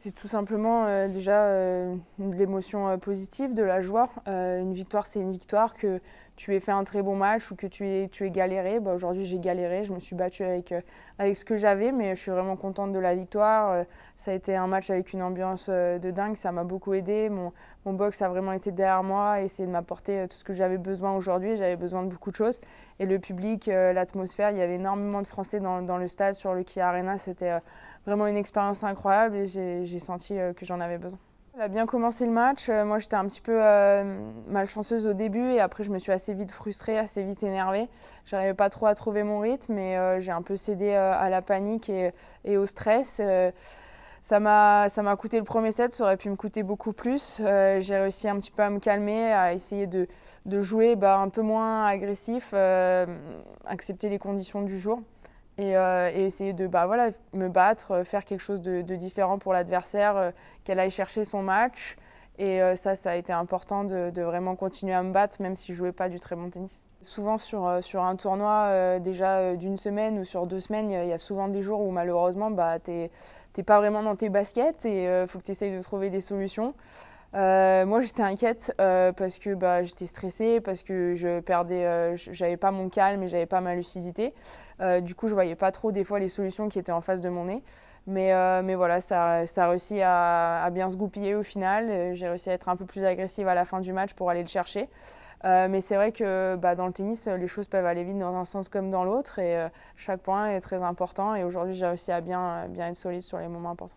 C'est tout simplement déjà de l'émotion positive, de la joie. Une victoire, c'est une victoire. Que tu aies fait un très bon match ou que tu aies galéré. Bah, aujourd'hui, j'ai galéré. Je me suis battue avec ce que j'avais, mais je suis vraiment contente de la victoire. Ça a été un match avec une ambiance de dingue. Ça m'a beaucoup aidé. Mon box a vraiment été derrière moi et essayé de m'apporter tout ce que j'avais besoin aujourd'hui. J'avais besoin de beaucoup de choses. Et le public, l'atmosphère, il y avait énormément de Français dans le stade sur le Kia Arena. C'était vraiment une expérience incroyable et j'ai senti que j'en avais besoin. Elle a bien commencé le match. Moi, j'étais un petit peu malchanceuse au début et après, je me suis assez vite frustrée, assez vite énervée. J'arrivais pas trop à trouver mon rythme mais j'ai un peu cédé à la panique et au stress. Ça m'a coûté le premier set, ça aurait pu me coûter beaucoup plus. J'ai réussi un petit peu à me calmer, à essayer de jouer un peu moins agressif, accepter les conditions du jour et essayer de me battre, faire quelque chose de différent pour l'adversaire, qu'elle aille chercher son match. Et ça a été important de vraiment continuer à me battre, même si je ne jouais pas du très bon tennis. Souvent sur un tournoi déjà d'une semaine ou sur 2 semaines, il y a souvent des jours où malheureusement t'es pas vraiment dans tes baskets et faut que tu essayes de trouver des solutions. Moi j'étais inquiète parce que j'étais stressée, parce que j'avais pas mon calme et j'avais pas ma lucidité. Du coup je voyais pas trop des fois les solutions qui étaient en face de mon nez. Mais voilà, ça a réussi à bien se goupiller au final. J'ai réussi à être un peu plus agressive à la fin du match pour aller le chercher. Mais c'est vrai que dans le tennis, les choses peuvent aller vite dans un sens comme dans l'autre et chaque point est très important. Et aujourd'hui, j'ai réussi à bien être solide sur les moments importants.